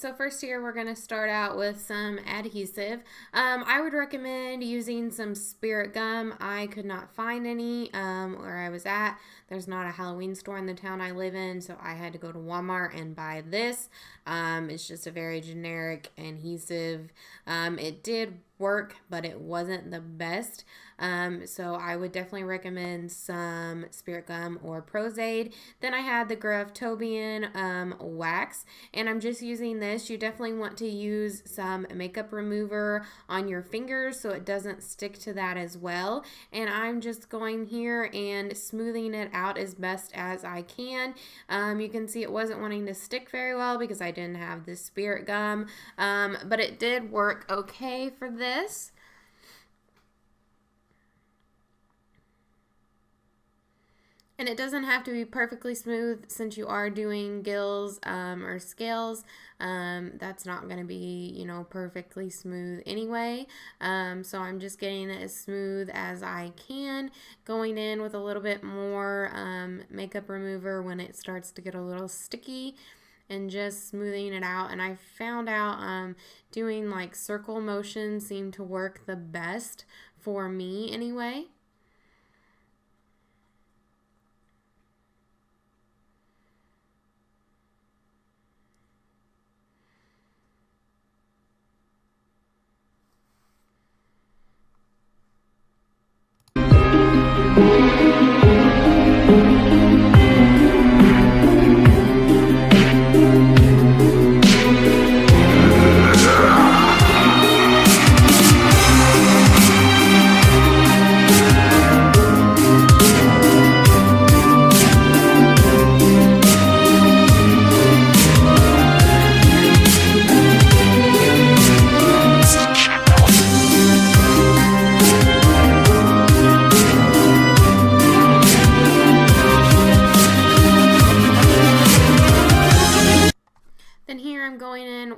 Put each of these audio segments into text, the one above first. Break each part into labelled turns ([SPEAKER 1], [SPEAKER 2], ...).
[SPEAKER 1] So first here we're going to start out with some adhesive. I would recommend using some spirit gum. I could not find any where I was at. There's not a Halloween store in the town I live in, so I had to go to Walmart and buy this. It's just a very generic adhesive. It did work, but it wasn't the best. So I would definitely recommend some spirit gum or Prosade. Then I had the Gruff Tobian wax, and I'm just using this. You definitely want to use some makeup remover on your fingers so it doesn't stick to that as well. And I'm just going here and smoothing it out as best as I can. You can see it wasn't wanting to stick very well because I didn't have the spirit gum, but it did work okay for this. And it doesn't have to be perfectly smooth since you are doing gills or scales. That's not going to be, you know, perfectly smooth anyway. So I'm just getting it as smooth as I can, going in with a little bit more makeup remover when it starts to get a little sticky, and just smoothing it out. And I found out doing like circle motion seemed to work the best for me anyway.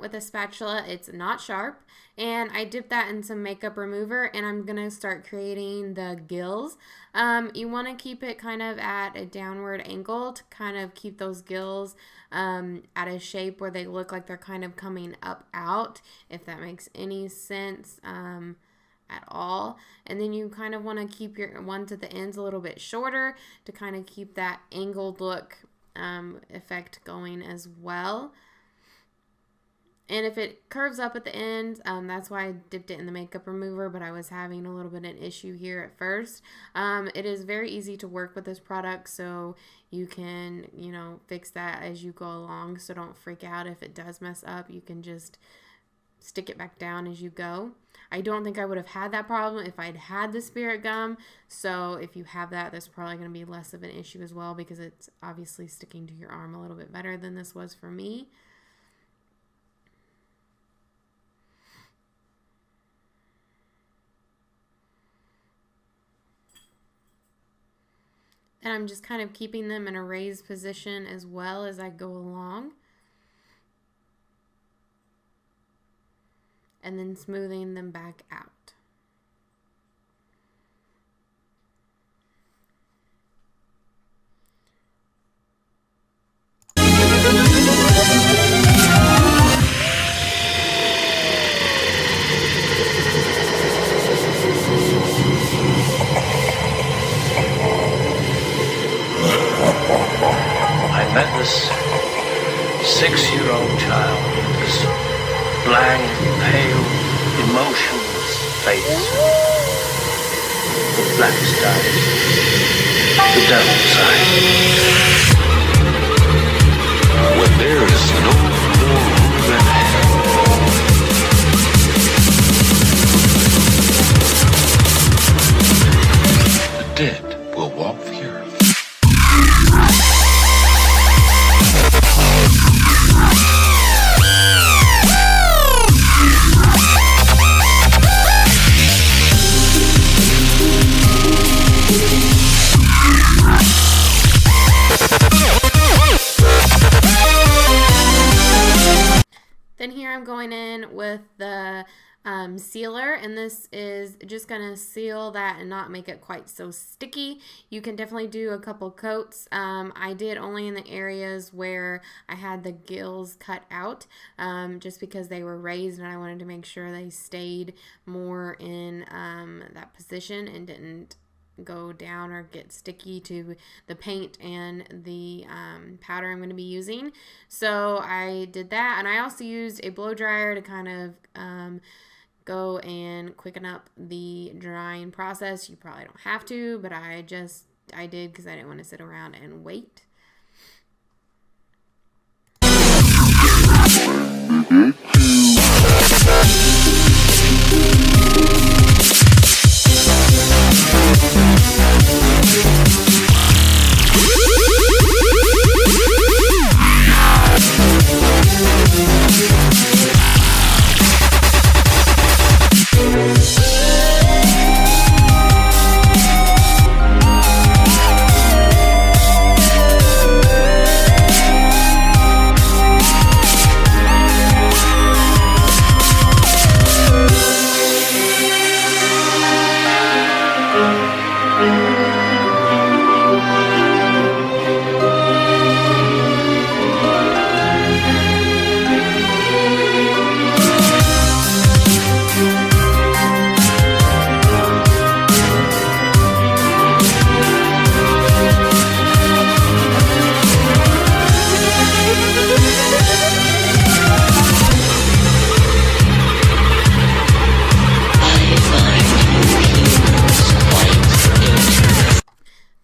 [SPEAKER 1] With a spatula, it's not sharp, and I dip that in some makeup remover, and I'm gonna start creating the gills. You want to keep it kind of at a downward angle to kind of keep those gills at a shape where they look like they're kind of coming up out, if that makes any sense at all. And then you kind of want to keep your ones at the ends a little bit shorter to kind of keep that angled look effect going as well. And if it curves up at the end, that's why I dipped it in the makeup remover, but I was having a little bit of an issue here at first. It is very easy to work with this product, so you can, you know, fix that as you go along, so don't freak out if it does mess up. You can just stick it back down as you go. I don't think I would have had that problem if I'd had the spirit gum, so if you have that, that's probably going to be less of an issue as well, because it's obviously sticking to your arm a little bit better than this was for me. And I'm just kind of keeping them in a raised position as well as I go along. And then smoothing them back out.
[SPEAKER 2] Met this 6-year-old child with this blank, pale, emotionless face, with black skies, the devil's eyes. When there is no more room in hell, the dead will walk the earth.
[SPEAKER 1] Then here I'm going in with the sealer, and this is just gonna seal that and not make it quite so sticky. You can definitely do a couple coats. I did only in the areas where I had the gills cut out, just because they were raised and I wanted to make sure they stayed more in that position and didn't go down or get sticky to the paint and the powder I'm going to be using. So I did that, and I also used a blow dryer to kind of go and quicken up the drying process. You probably don't have to, but I did because I didn't want to sit around and wait.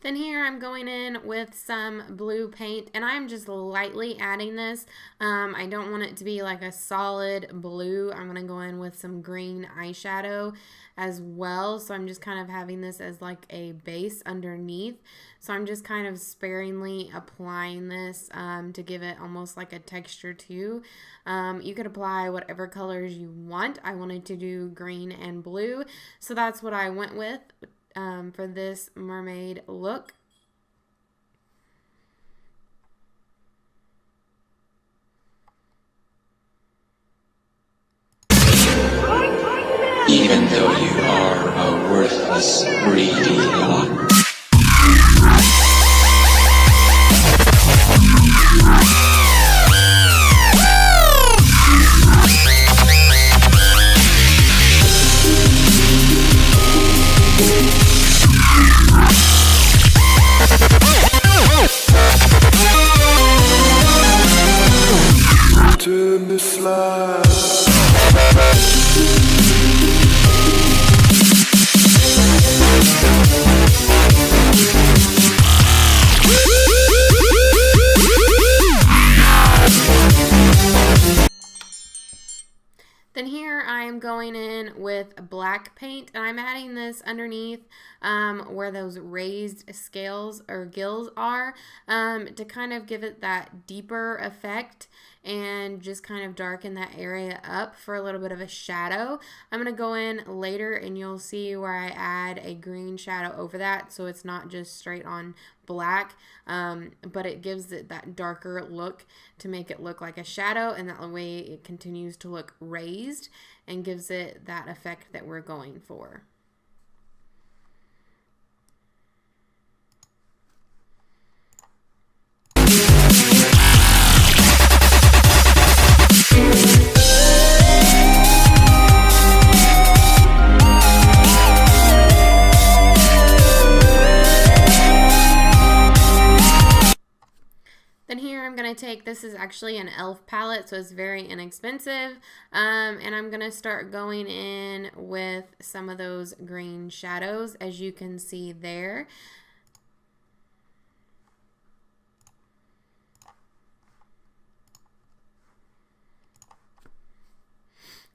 [SPEAKER 1] Then here I'm going in with some blue paint, and I'm just lightly adding this. I don't want it to be like a solid blue. I'm going to go in with some green eyeshadow as well. So I'm just kind of having this as like a base underneath. So I'm just kind of sparingly applying this to give it almost like a texture too. You could apply whatever colors you want. I wanted to do green and blue, so that's what I went with for this mermaid look.
[SPEAKER 2] Even though you are a worthless, greedy lot.
[SPEAKER 3] Turn the slide.
[SPEAKER 1] Then here I am going in with black paint, and I'm adding this underneath where those raised scales or gills are to kind of give it that deeper effect and just kind of darken that area up for a little bit of a shadow. I'm going to go in later and you'll see where I add a green shadow over that, so it's not just straight on black, but it gives it that darker look to make it look like a shadow, and that way it continues to look raised and gives it that effect that we're going for. Then here I'm going to take, this is actually an e.l.f. palette, so it's very inexpensive, and I'm going to start going in with some of those green shadows, as you can see there.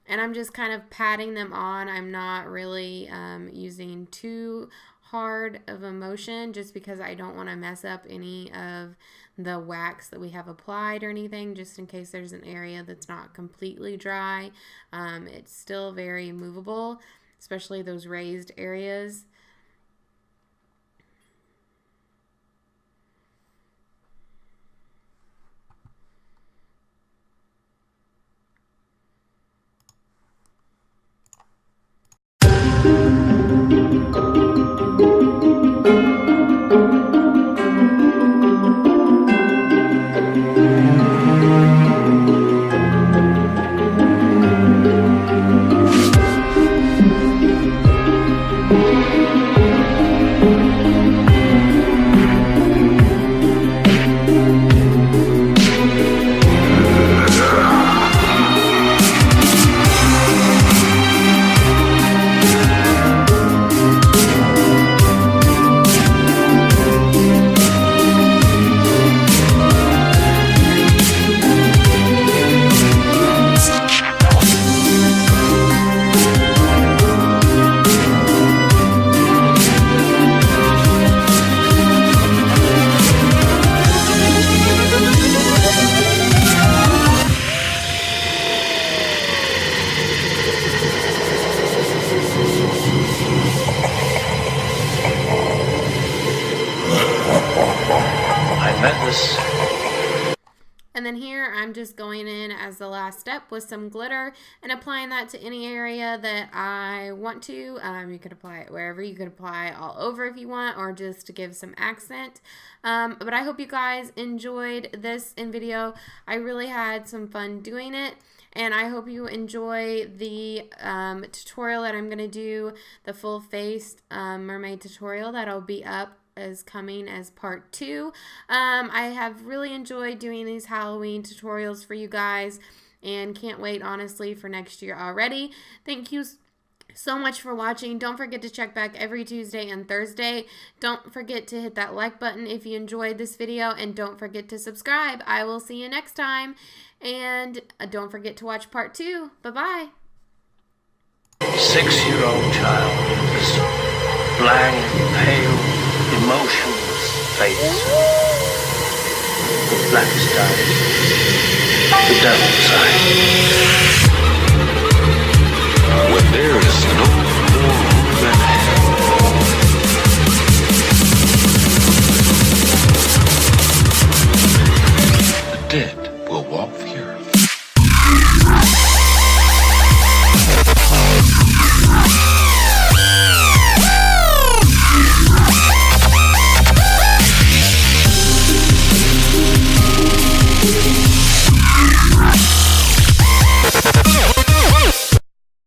[SPEAKER 1] And I'm just kind of patting them on. I'm not really using too hard of a motion, just because I don't want to mess up any of the wax that we have applied or anything, just in case there's an area that's not completely dry. It's still very movable, especially those raised areas. And then here I'm just going in as the last step with some glitter and applying that to any area that I want to. You could apply it wherever. You could apply all over if you want, or just to give some accent. But I hope you guys enjoyed this video. I really had some fun doing it. And I hope you enjoy the tutorial that I'm going to do, the full face mermaid tutorial that'll be up as coming as part 2. I have really enjoyed doing these Halloween tutorials for you guys and can't wait, honestly, for next year already. Thank you so much for watching. Don't forget to check back every Tuesday and Thursday. Don't forget to hit that like button if you enjoyed this video, and don't forget to subscribe. I will see you next time, and don't forget to watch part 2. Bye-bye.
[SPEAKER 2] 6-year-old child, this blank, pale, emotionless face, the black stars, the devil's eye. When there is no more room in hell, the dead